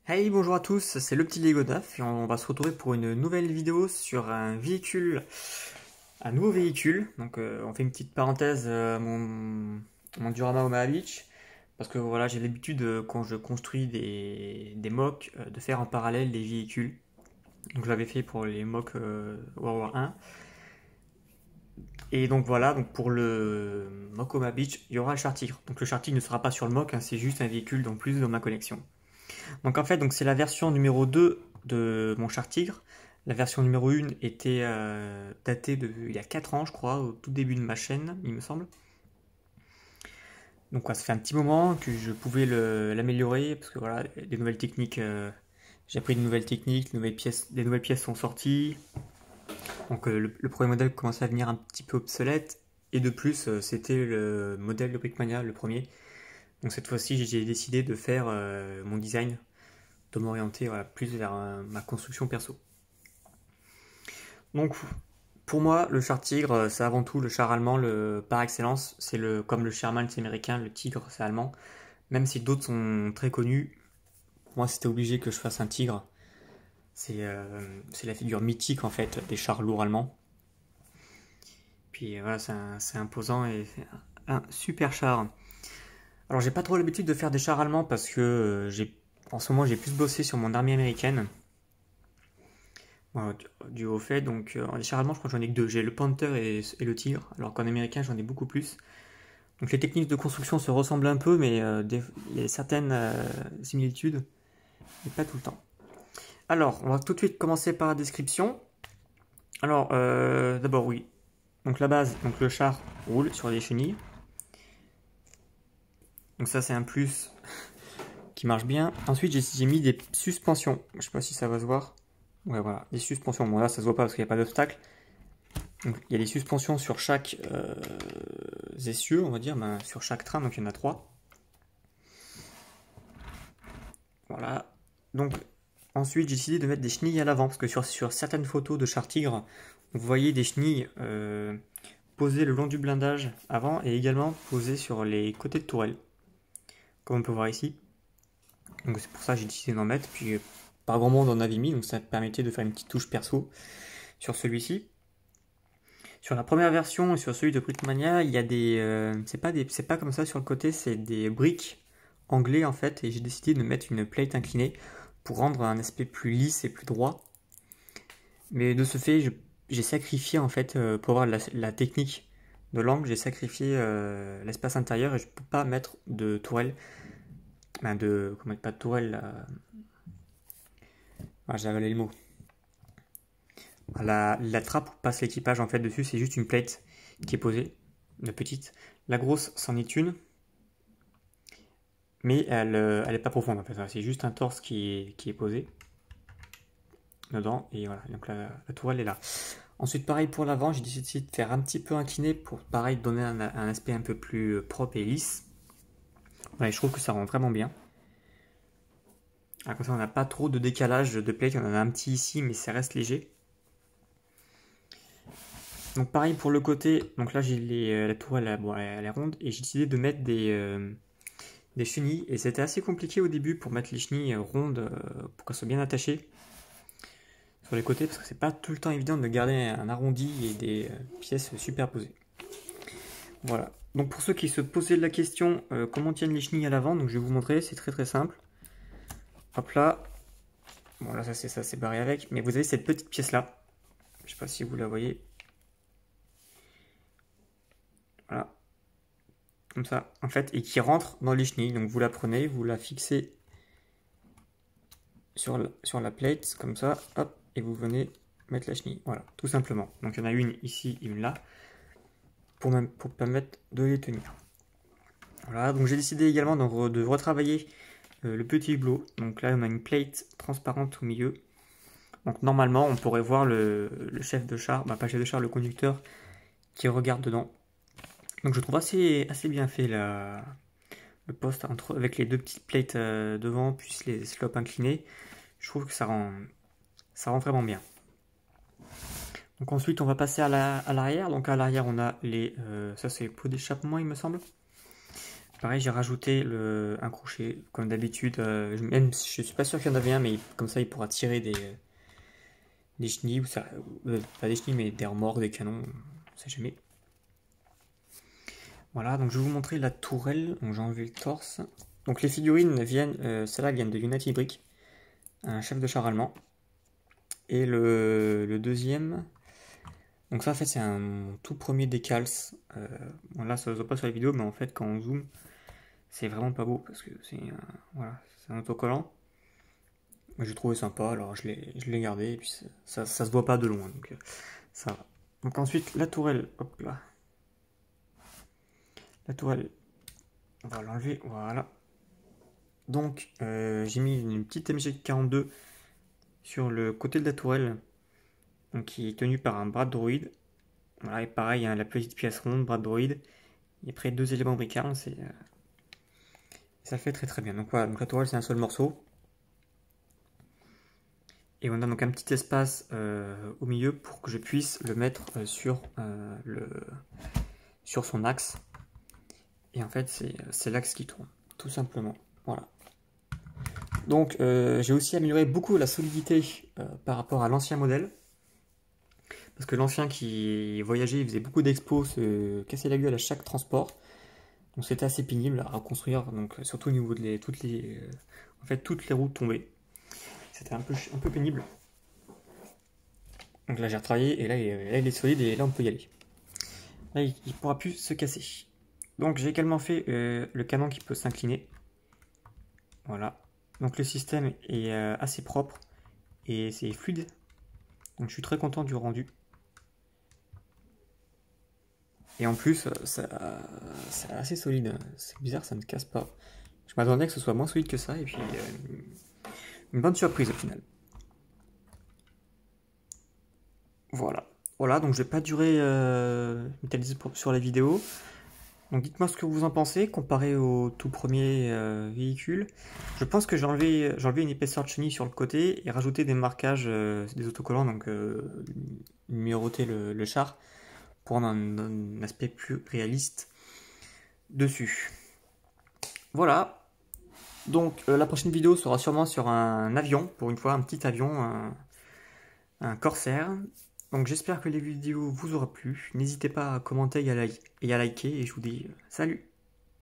Hey, bonjour à tous, c'est le petit Lego 9 et on va se retrouver pour une nouvelle vidéo sur un véhicule, un nouveau véhicule. Donc on fait une petite parenthèse mon diorama Omaha Beach parce que voilà, j'ai l'habitude quand je construis des mocks de faire en parallèle des véhicules. Donc je l'avais fait pour les mocks World War 1 et donc voilà, donc pour le mock Omaha Beach, il y aura le char Tigre. Donc le char Tigre ne sera pas sur le mock, hein, c'est juste un véhicule en plus dans ma collection. Donc en fait, donc c'est la version numéro 2 de mon char Tigre. La version numéro 1 était datée de il y a 4 ans, je crois, au tout début de ma chaîne, il me semble. Donc ouais, ça fait un petit moment que je pouvais l'améliorer, parce que voilà, des nouvelles techniques, j'ai appris de nouvelles techniques, des nouvelles pièces sont sorties. Donc le premier modèle commençait à venir un petit peu obsolète. Et de plus, c'était le modèle de Brickmania, le premier. Donc cette fois-ci, j'ai décidé de faire mon design, de m'orienter voilà, plus vers ma construction perso. Donc pour moi, le char tigre, c'est avant tout le char allemand par excellence. C'est comme le Sherman, c'est américain, le tigre, c'est allemand. Même si d'autres sont très connus, pour moi, c'était obligé que je fasse un tigre. C'est la figure mythique en fait des chars lourds allemands. Puis voilà, c'est imposant et c'est un super char. Alors j'ai pas trop l'habitude de faire des chars allemands parce que en ce moment j'ai plus bossé sur mon armée américaine. Voilà, du haut fait, donc généralement je crois que j'en ai que deux. J'ai le Panther et le Tigre, alors qu'en américain j'en ai beaucoup plus. Donc les techniques de construction se ressemblent un peu, mais il y a certaines similitudes, mais pas tout le temps. Alors, on va tout de suite commencer par la description. Alors, d'abord oui, donc la base, donc le char roule sur des chenilles. Donc ça c'est un plus qui marche bien. Ensuite j'ai mis des suspensions, je sais pas si ça va se voir. Ouais voilà, des suspensions, bon là ça se voit pas parce qu'il n'y a pas d'obstacle. Donc, il y a des suspensions sur chaque essieu, on va dire, sur chaque train, donc il y en a 3. Voilà. Donc, ensuite, j'ai décidé de mettre des chenilles à l'avant, parce que sur certaines photos de char tigre, vous voyez des chenilles posées le long du blindage avant et également posées sur les côtés de tourelle, comme on peut voir ici. Donc, c'est pour ça que j'ai décidé d'en mettre, puis pas grand monde en avait mis, donc ça permettait de faire une petite touche perso sur celui-ci. Sur la première version et sur celui de Brickmania, il y a c'est pas comme ça sur le côté, c'est des briques anglais en fait, et j'ai décidé de mettre une plate inclinée pour rendre un aspect plus lisse et plus droit. Mais de ce fait, j'ai sacrifié en fait, pour avoir la technique de l'angle, j'ai sacrifié l'espace intérieur et je peux pas mettre de tourelle, comment pas de tourelle, j'ai avalé le mot. La trappe où passe l'équipage en fait dessus, c'est juste une plate qui est posée, une petite. La grosse, c'en est une, mais elle est pas profonde en fait. C'est juste un torse qui est posé dedans, et voilà. Donc la tourelle est là. Ensuite, pareil pour l'avant, j'ai décidé de faire un petit peu incliné pour pareil donner un aspect un peu plus propre et lisse. Voilà, et je trouve que ça rend vraiment bien. Alors, comme ça, on n'a pas trop de décalage de plate, on en a un petit ici, mais ça reste léger. Donc pareil pour le côté, donc là j'ai la tourelle, bon, elle est ronde, et j'ai décidé de mettre des chenilles, et c'était assez compliqué au début pour mettre les chenilles rondes, pour qu'elles soient bien attachées sur les côtés, parce que c'est pas tout le temps évident de garder un arrondi et des pièces superposées. Voilà, donc pour ceux qui se posaient la question comment tiennent les chenilles à l'avant, donc je vais vous montrer, c'est très très simple. Hop là, bon là ça c'est barré avec, mais vous avez cette petite pièce là, je sais pas si vous la voyez. Voilà, comme ça en fait, et qui rentre dans les chenilles. Donc vous la prenez, vous la fixez sur la plate comme ça, hop, et vous venez mettre la chenille. Voilà, tout simplement. Donc il y en a une ici, une là, pour permettre de les tenir. Voilà, donc j'ai décidé également de retravailler le petit hublot. Donc là on a une plate transparente au milieu. Donc normalement on pourrait voir le chef de char, pas chef de char, le conducteur qui regarde dedans. Donc je trouve assez bien fait le poste avec les deux petites plates devant, puis les slopes inclinés. Je trouve que ça rend vraiment bien. Donc ensuite on va passer à l'arrière. Donc à l'arrière on a ça c'est les pots d'échappement il me semble. Pareil, j'ai rajouté un crochet, comme d'habitude. Même si je suis pas sûr qu'il y en avait un, mais comme ça, il pourra tirer des chenilles, pas des chenilles, mais des remords, des canons, on sait jamais. Voilà, donc je vais vous montrer la tourelle. Donc j'ai enlevé le torse. Donc les figurines viennent, celles-là viennent de United Brick, un chef de char allemand. Et le deuxième, donc ça en fait c'est un tout premier décals. Bon, là ça se voit pas sur la vidéo, mais en fait quand on zoome, c'est vraiment pas beau parce que voilà, c'est un autocollant. J'ai trouvé sympa, alors je l'ai gardé et puis ça se voit pas de loin, donc ça va. Donc ensuite la tourelle, hop là. La tourelle, on va l'enlever, voilà. Donc j'ai mis une petite MG42 sur le côté de la tourelle, donc qui est tenue par un bras de droïde. Voilà, et pareil, hein, la petite pièce ronde, bras de droïde. Et après 2 éléments bricards, ça fait très très bien. Donc voilà, donc la tourelle c'est un seul morceau. Et on a donc un petit espace au milieu pour que je puisse le mettre sur son axe. Et en fait c'est l'axe qui tourne, tout simplement. Voilà. Donc j'ai aussi amélioré beaucoup la solidité par rapport à l'ancien modèle. Parce que l'ancien qui voyageait, il faisait beaucoup d'expos, se cassait la gueule à chaque transport. Donc c'était assez pénible à reconstruire, donc surtout au niveau de toutes les routes tombées. C'était un peu pénible. Donc là j'ai retravaillé et là il est solide et là on peut y aller. Là il ne pourra plus se casser. Donc j'ai également fait le canon qui peut s'incliner. Voilà. Donc le système est assez propre et c'est fluide. Donc je suis très content du rendu. Et en plus, c'est assez solide. C'est bizarre, ça ne casse pas. Je m'attendais que ce soit moins solide que ça, et puis une bonne surprise au final. Voilà. Voilà, donc je vais pas durer sur la vidéo. Donc dites-moi ce que vous en pensez, comparé au tout premier véhicule. Je pense que j'ai enlevé une épaisseur de chenille sur le côté et rajouté des marquages, des autocollants, donc numéroter le char pour avoir un aspect plus réaliste dessus. Voilà. Donc la prochaine vidéo sera sûrement sur un avion, pour une fois un petit avion, un Corsair. Donc j'espère que les vidéos vous auront plu. N'hésitez pas à commenter et à liker et je vous dis salut.